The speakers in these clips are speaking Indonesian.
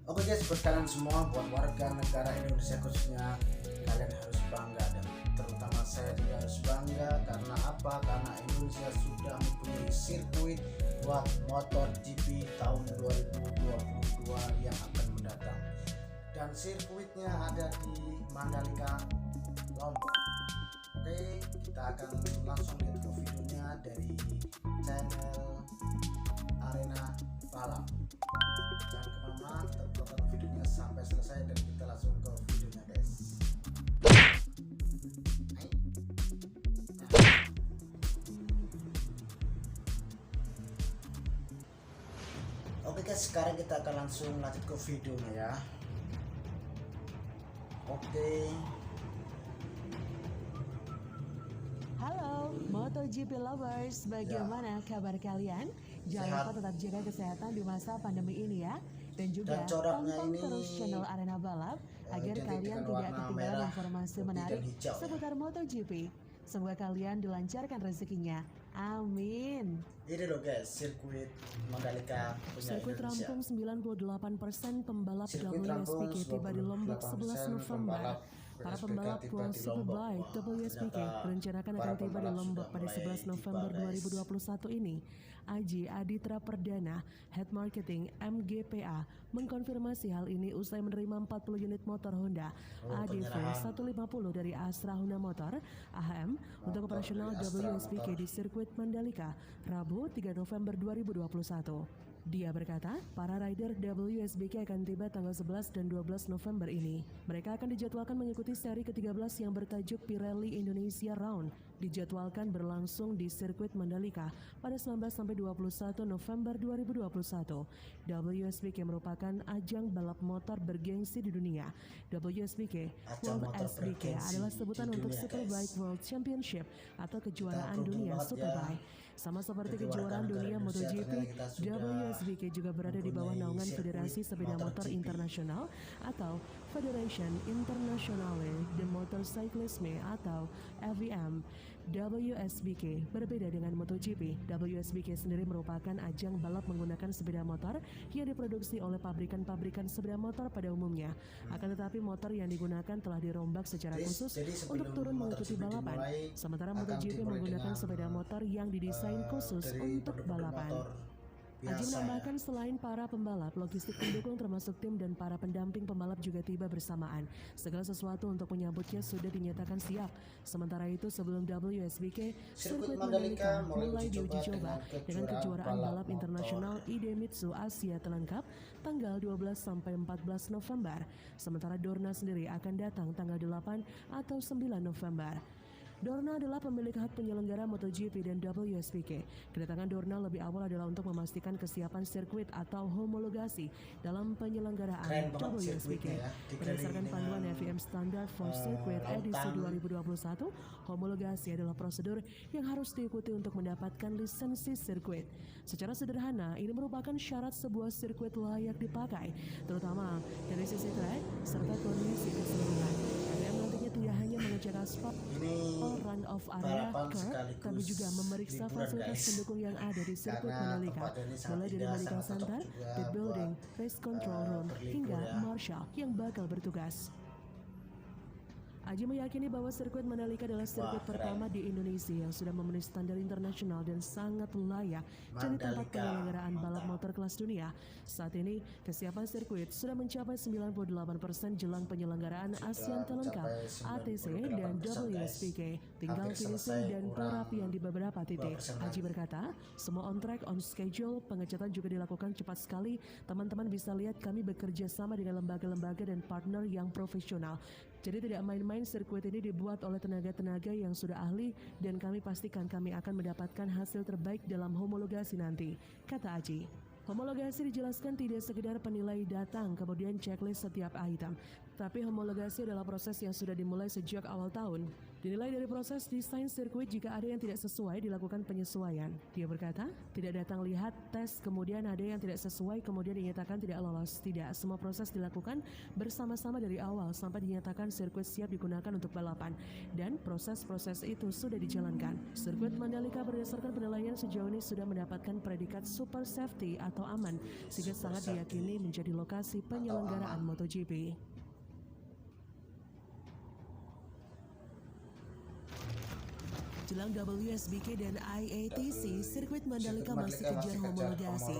Oke guys, buat kalian semua, buat warga negara Indonesia khususnya, kalian harus bangga, dan terutama saya juga harus bangga. Karena apa? Karena Indonesia sudah mempunyai sirkuit buat MotoGP tahun 2022 yang akan mendatang, dan sirkuitnya ada di Mandalika, Lombok. Oke, kita akan langsung lihat ke videonya dari channel Arena Balap. Jangan kemana-mana, tetap tonton videonya sampai selesai dan kita langsung ke videonya guys. Oke guys, sekarang kita akan langsung lanjut ke videonya ya. Oke. Halo MotoGP lovers, bagaimana kabar kalian? Jangan lupa tetap jaga kesehatan di masa pandemi ini ya. Dan juga tonton terus channel Arena Balap agar kalian tidak ketinggalan informasi menarik seputar MotoGP. Semoga kalian dilancarkan rezekinya. Amin. Ini loh guys, sirkuit Mandalika punya Sirkuit Indonesia. rampung 90% pembalap WSBK tiba di Lombok 11 November. Para pembalap World Superbike WSBK berencanakan akan tiba di Lombok pada 11 November 2021 ini. Aji Aditra Perdana, Head Marketing MGPA, mengkonfirmasi hal ini usai menerima 40 unit motor Honda ADV 150 dari Astra Honda Motor AHM untuk operasional WSBK di sirkuit Mandalika, Rabu 3 November 2021. Dia berkata, para rider WSBK akan tiba tanggal 11 dan 12 November ini. Mereka akan dijadwalkan mengikuti seri ke-13 yang bertajuk Pirelli Indonesia Round. Dijadwalkan berlangsung di sirkuit Mandalika pada 19-21 November 2021. WSBK merupakan ajang balap motor bergengsi di dunia. WSBK World SBK adalah sebutan untuk Superbike World Championship atau kejuaraan dunia Superbike. Sama seperti kejuaraan dunia MotoGP, WSBK juga berada di bawah naungan Federasi Sepeda Motor Internasional atau Federation Internationale de Motorcyclisme atau FIM. WSBK berbeda dengan MotoGP. WSBK sendiri merupakan ajang balap menggunakan sepeda motor yang diproduksi oleh pabrikan-pabrikan sepeda motor pada umumnya. Akan tetapi motor yang digunakan telah dirombak secara khusus untuk turun mengikuti balapan. Sementara MotoGP menggunakan sepeda motor yang didesain khusus untuk balapan. Aji menambahkan selain para pembalap, logistik pendukung termasuk tim dan para pendamping pembalap juga tiba bersamaan. Segala sesuatu untuk menyambutnya sudah dinyatakan siap. Sementara itu sebelum WSBK, sirkuit Mandalika mulai diuji coba dengan kejuaraan balap internasional Idemitsu Asia Terlengkap tanggal 12 sampai 14 November. Sementara Dorna sendiri akan datang tanggal 8 atau 9 November. Dorna adalah pemilik hak penyelenggara MotoGP dan WSBK. Kedatangan Dorna lebih awal adalah untuk memastikan kesiapan sirkuit atau homologasi dalam penyelenggaraan WSBK. Berdasarkan panduan FIM Standard for Circuit edisi 2021, homologasi adalah prosedur yang harus diikuti untuk mendapatkan lisensi sirkuit. Secara sederhana, ini merupakan syarat sebuah sirkuit layak dipakai, terutama dari sisi track serta kondisi keseluruhan. FIM nantinya tidak hanya mengecek aspal run of area curve, tapi juga memeriksa fasilitas pendukung yang ada di sirkuit Mandalika, mulai dari medical center, pit building, race control room, hingga marshal yang bakal bertugas. Aji meyakini bahwa sirkuit Mandalika adalah sirkuit pertama di Indonesia yang sudah memenuhi standar internasional dan sangat layak jadi tempat penyelenggaraan balap motor kelas dunia. Saat ini, kesiapan sirkuit sudah mencapai 98% jelang penyelenggaraan ASEAN Terlengkap ATC dan WSBK. Tinggal finishing dan perapian di beberapa titik. Aji berkata, semua on track, on schedule, pengecatan juga dilakukan cepat sekali. Teman-teman bisa lihat kami bekerja sama dengan lembaga-lembaga dan partner yang profesional. Jadi tidak main-main, sirkuit ini dibuat oleh tenaga-tenaga yang sudah ahli dan kami pastikan kami akan mendapatkan hasil terbaik dalam homologasi nanti, kata Aji. Homologasi dijelaskan tidak sekedar penilai datang kemudian checklist setiap item, tapi homologasi adalah proses yang sudah dimulai sejak awal tahun. Dinilai dari proses desain sirkuit, jika ada yang tidak sesuai dilakukan penyesuaian. Dia berkata, tidak datang lihat tes kemudian ada yang tidak sesuai kemudian dinyatakan tidak lolos. Tidak, semua proses dilakukan bersama-sama dari awal sampai dinyatakan sirkuit siap digunakan untuk balapan. Dan proses-proses itu sudah dijalankan. Sirkuit Mandalika berdasarkan penilaian sejauh ini sudah mendapatkan predikat super safety atau aman, sehingga sangat diyakini menjadi lokasi penyelenggaraan MotoGP. Jelang WSBK dan IATC, sirkuit Mandalika masih kejar homologasi.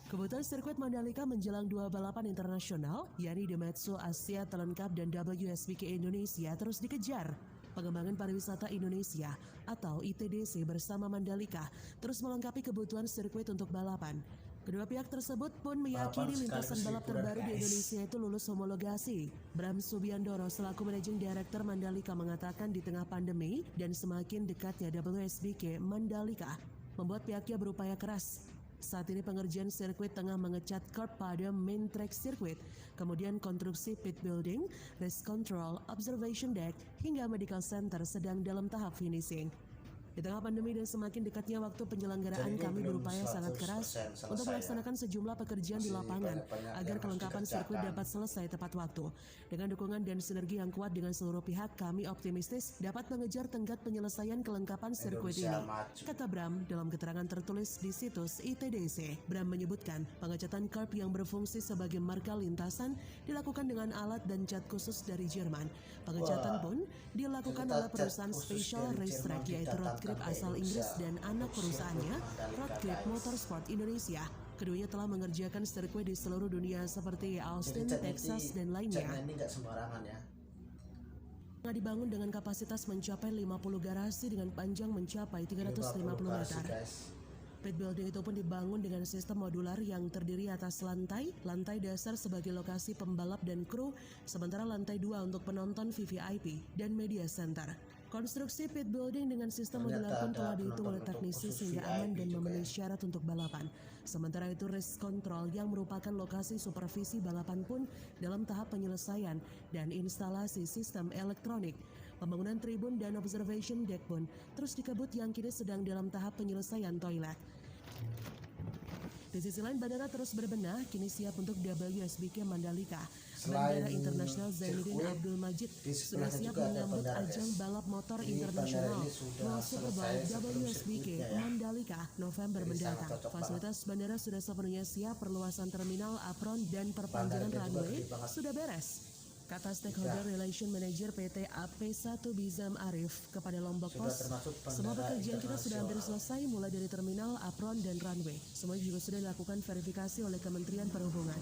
Kebutuhan sirkuit Mandalika menjelang 2 balapan internasional, yakni Damatsu Asia Talent Cup dan WSBK Indonesia terus dikejar. Pengembangan pariwisata Indonesia atau ITDC bersama Mandalika terus melengkapi kebutuhan sirkuit untuk balapan. Kedua pihak tersebut pun meyakini lintasan balap terbaru di Indonesia itu lulus homologasi. Bram Subiandoro selaku Managing Director Mandalika mengatakan di tengah pandemi dan semakin dekatnya WSBK Mandalika membuat pihaknya berupaya keras. Saat ini pengerjaan sirkuit tengah mengecat curb pada main track sirkuit, kemudian konstruksi pit building, race control, observation deck, hingga medical center sedang dalam tahap finishing. Di tengah pandemi dan semakin dekatnya waktu penyelenggaraan, kami berupaya sangat keras untuk melaksanakan sejumlah pekerjaan di lapangan agar kelengkapan sirkuit dapat selesai tepat waktu. Dengan dukungan dan sinergi yang kuat dengan seluruh pihak, kami optimistis dapat mengejar tenggat penyelesaian kelengkapan sirkuit ini, kata Bram dalam keterangan tertulis di situs ITDC. Bram menyebutkan pengecatan curb yang berfungsi sebagai marka lintasan dilakukan dengan alat dan cat khusus dari Jerman. Pengecatan pun dilakukan oleh perusahaan Special Racetrack yaitu Road asal Inggris dan anak perusahaannya, Road Motorsport Indonesia. Keduanya telah mengerjakan sirkuit di seluruh dunia seperti Austin, Texas, dan lainnya. Dibangun dengan kapasitas mencapai 50 garasi dengan panjang mencapai 350 meter. Pit building itu pun dibangun dengan sistem modular yang terdiri atas lantai dasar sebagai lokasi pembalap dan kru, sementara lantai 2 untuk penonton VVIP dan media center. Konstruksi pit building dengan sistem modular pun telah dihitung oleh teknisi sehingga aman dan memenuhi syarat untuk balapan. Sementara itu race control yang merupakan lokasi supervisi balapan pun dalam tahap penyelesaian dan instalasi sistem elektronik. Pembangunan tribun dan observation deck pun terus dikebut yang kini sedang dalam tahap penyelesaian toilet. Di sisi lain, bandara terus berbenah, kini siap untuk WSBK Mandalika. Bandara Internasional Zainuddin Abdul Majid sudah siap menyambut ajang balap motor internasional World Superbike WSBK Mandalika November mendatang. Fasilitas bandara sudah sepenuhnya siap, perluasan terminal, apron, dan perpanjangan runway sudah beres, kata Stakeholder Relation Manager PT AP1 Bizam Arif kepada Lombok Pos. Semua pekerjaan kita sudah hampir selesai, mulai dari terminal, apron, dan runway. Semua juga sudah dilakukan verifikasi oleh Kementerian Perhubungan.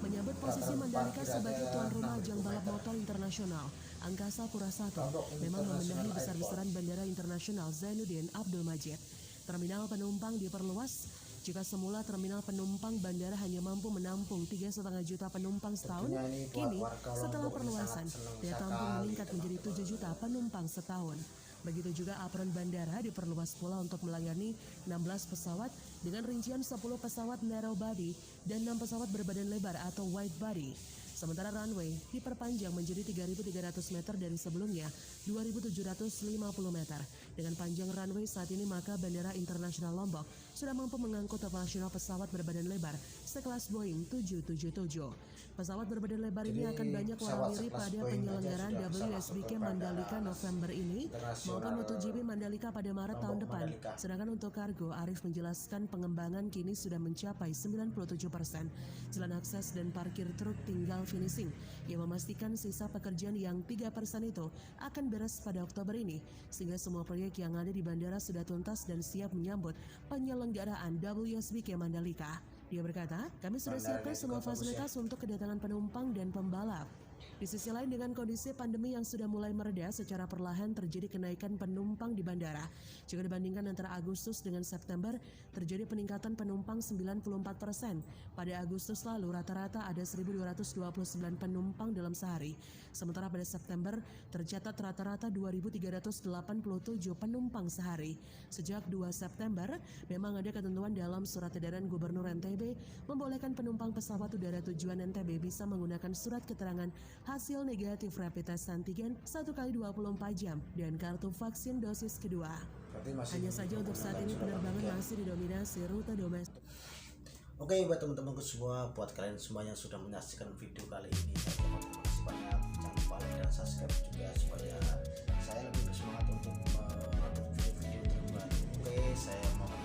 Menyambut posisi Mandalika sebagai tuan rumah ajang balap motor internasional, Angkasa Pura I memang membenahi besar-besaran Bandara Internasional Zainuddin Abdul Majid. Terminal penumpang diperluas. Jika semula terminal penumpang bandara hanya mampu menampung 3,5 juta penumpang setahun, kini setelah perluasan, daya tampung meningkat menjadi 7 juta penumpang setahun. Begitu juga apron bandara diperluas pula untuk melayani 16 pesawat dengan rincian 10 pesawat narrow body dan 6 pesawat berbadan lebar atau wide body. Sementara runway diperpanjang menjadi 3.300 meter dari sebelumnya 2.750 meter. Dengan panjang runway saat ini, maka Bandara Internasional Lombok sudah mampu mengangkut operasional pesawat berbadan lebar sekelas Boeing 777. Pesawat berbadan lebar ini akan banyak warna mirip pada penyelenggaraan WSBK Mandalika November ini maupun MotoGP Mandalika pada Maret tahun depan. Sedangkan untuk kargo, Arif menjelaskan pengembangan kini sudah mencapai 97%. Jalan akses dan parkir truk tinggal finishing. Ia memastikan sisa pekerjaan yang 3% itu akan beres pada Oktober ini, sehingga semua proyek yang ada di bandara sudah tuntas dan siap menyambut penyelenggaraan WSBK Mandalika. Dia berkata, kami sudah siapkan semua fasilitas untuk kedatangan penumpang dan pembalap. Di sisi lain, dengan kondisi pandemi yang sudah mulai mereda, secara perlahan terjadi kenaikan penumpang di bandara. Jika dibandingkan antara Agustus dengan September, terjadi peningkatan penumpang 94%. Pada Agustus lalu, rata-rata ada 1.229 penumpang dalam sehari. Sementara pada September, tercatat rata-rata 2.387 penumpang sehari. Sejak 2 September, memang ada ketentuan dalam surat edaran Gubernur NTB membolehkan penumpang pesawat udara tujuan NTB bisa menggunakan surat keterangan hasil negatif rapid test antigen 1 kali 24 jam, dan kartu vaksin dosis kedua. Hanya saja untuk saat ini penerbangan masih didominasi rute domestik. Oke, buat teman-temanku semua, buat kalian semuanya yang sudah menyaksikan video kali ini, terima kasih banyak. Jangan lupa like dan subscribe juga supaya saya lebih bersemangat untuk menonton video-video terbaru. Oke, saya mau